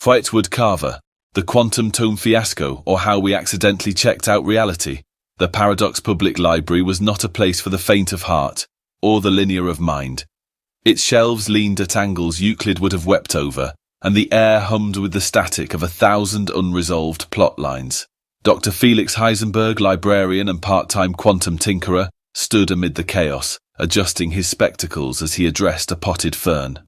Whittward Carver, The Quantum Tome Fiasco, or How We Accidentally Checked Out Reality. The Paradox Public Library was not a place for the faint of heart, or the linear of mind. Its shelves leaned at angles Euclid would have wept over, and the air hummed with the static of 1,000 unresolved plot lines. Dr. Felix Heisenberg, librarian and part-time quantum tinkerer, stood amid the chaos, adjusting his spectacles as he addressed a potted fern.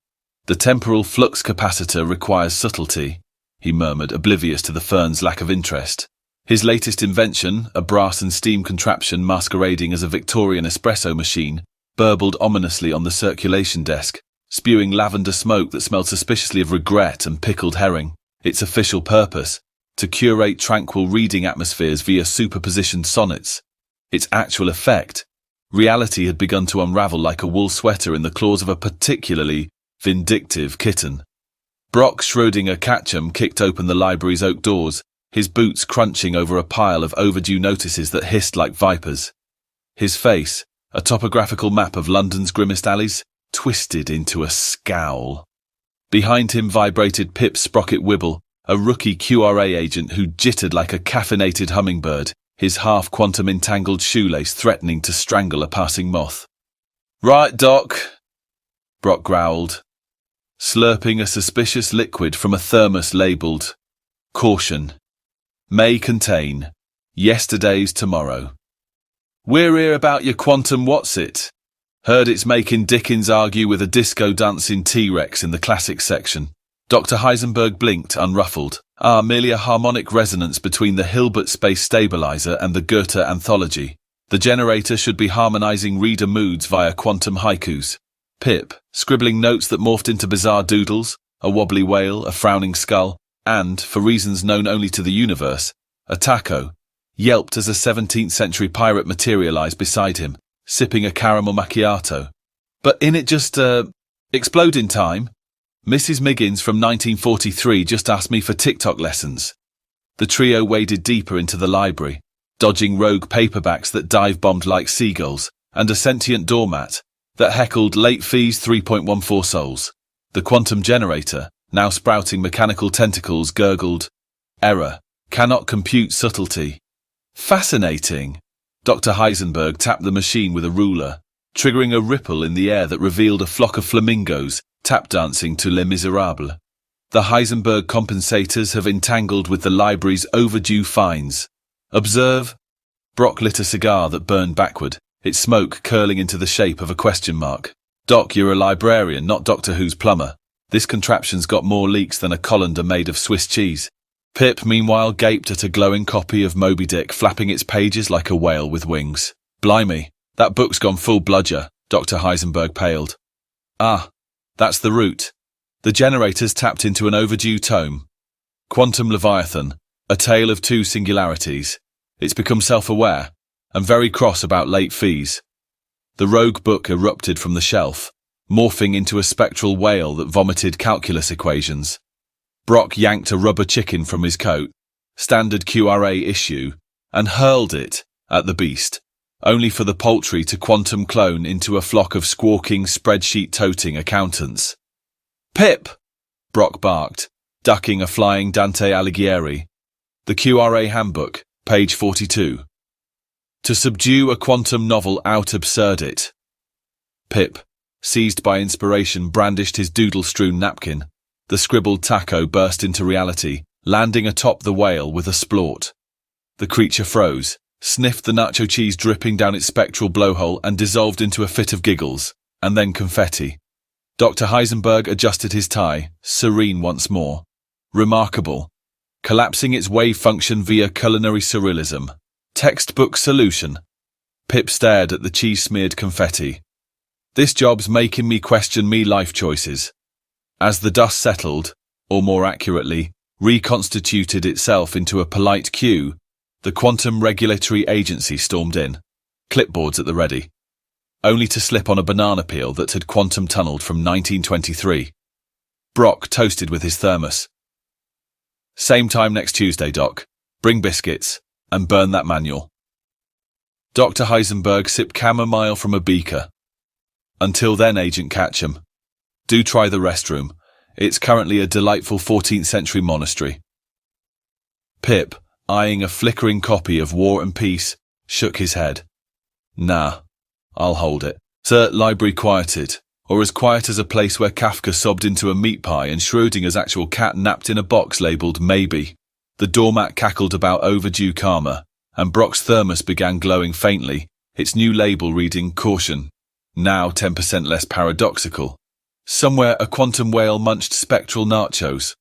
"The temporal flux capacitor requires subtlety," he murmured, oblivious to the fern's lack of interest. His latest invention, a brass and steam contraption masquerading as a Victorian espresso machine, burbled ominously on the circulation desk, spewing lavender smoke that smelled suspiciously of regret and pickled herring. Its official purpose: to curate tranquil reading atmospheres via superpositioned sonnets. Its actual effect: reality had begun to unravel like a wool sweater in the claws of a particularly vindictive kitten. Brock Schrödinger Catcham kicked open the library's oak doors, his boots crunching over a pile of overdue notices that hissed like vipers. His face, a topographical map of London's grimmest alleys, twisted into a scowl. Behind him vibrated Pip Sprocket Wibble, a rookie QRA agent who jittered like a caffeinated hummingbird, his half-quantum entangled shoelace threatening to strangle a passing moth. "Right, Doc," Brock growled, slurping a suspicious liquid from a thermos labelled "Caution. May contain yesterday's tomorrow." "We're here about your quantum what's-it. Heard it's making Dickens argue with a disco-dancing T-Rex in the classics section." Dr. Heisenberg blinked, unruffled. Merely a harmonic resonance between the Hilbert space stabilizer and the Goethe anthology. The generator should be harmonizing reader moods via quantum haikus. Pip, scribbling notes that morphed into bizarre doodles, a wobbly whale, a frowning skull, and, for reasons known only to the universe, a taco, yelped as a 17th century pirate materialized beside him, sipping a caramel macchiato. "But in it just, explode in time? Mrs. Miggins from 1943 just asked me for TikTok lessons." The trio waded deeper into the library, dodging rogue paperbacks that dive-bombed like seagulls, and a sentient doormat that heckled late fees 3.14 souls. The quantum generator, now sprouting mechanical tentacles, gurgled, "Error. Cannot compute subtlety." "Fascinating." Dr. Heisenberg tapped the machine with a ruler, triggering a ripple in the air that revealed a flock of flamingos tap-dancing to Les Miserables. "The Heisenberg compensators have entangled with the library's overdue fines. Observe." Brock lit a cigar that burned backward, its smoke curling into the shape of a question mark. "Doc, you're a librarian, not Doctor Who's plumber. This contraption's got more leaks than a colander made of Swiss cheese." Pip, meanwhile, gaped at a glowing copy of Moby Dick flapping its pages like a whale with wings. "Blimey, that book's gone full bludger." Dr. Heisenberg paled. "That's the root." The generators tapped into an overdue tome. Quantum Leviathan, A Tale of Two Singularities. It's become self-aware, and very cross about late fees. The rogue book erupted from the shelf, morphing into a spectral whale that vomited calculus equations. Brock yanked a rubber chicken from his coat, standard QRA issue, and hurled it at the beast, only for the poultry to quantum clone into a flock of squawking, spreadsheet-toting accountants. "Pip!" Brock barked, ducking a flying Dante Alighieri. The QRA Handbook, page 42. "To subdue a quantum novel out absurd it." Pip, seized by inspiration, brandished his doodle-strewn napkin. The scribbled taco burst into reality, landing atop the whale with a splort. The creature froze, sniffed the nacho cheese dripping down its spectral blowhole, and dissolved into a fit of giggles, and then confetti. Dr. Heisenberg adjusted his tie, serene once more. Remarkable. Collapsing its wave function via culinary surrealism. Textbook solution. Pip stared at the cheese-smeared confetti. "This job's making me question me life choices." As the dust settled, or more accurately, reconstituted itself into a polite queue, the Quantum Regulatory Agency stormed in, clipboards at the ready, only to slip on a banana peel that had quantum-tunneled from 1923. Brock toasted with his thermos. "Same time next Tuesday, Doc. Bring biscuits, and burn that manual." Dr. Heisenberg sipped chamomile from a beaker. "Until then, Agent Catcham, do try the restroom. It's currently a delightful 14th century monastery. Pip, eyeing a flickering copy of War and Peace, shook his head. Nah, I'll hold it. Sir, library quieted, or as quiet as a place where Kafka sobbed into a meat pie and Schrodinger's actual cat napped in a box labelled maybe. The doormat cackled about overdue karma, and Brock's thermos began glowing faintly, its new label reading caution, now 10% less paradoxical. Somewhere a quantum whale munched spectral nachos,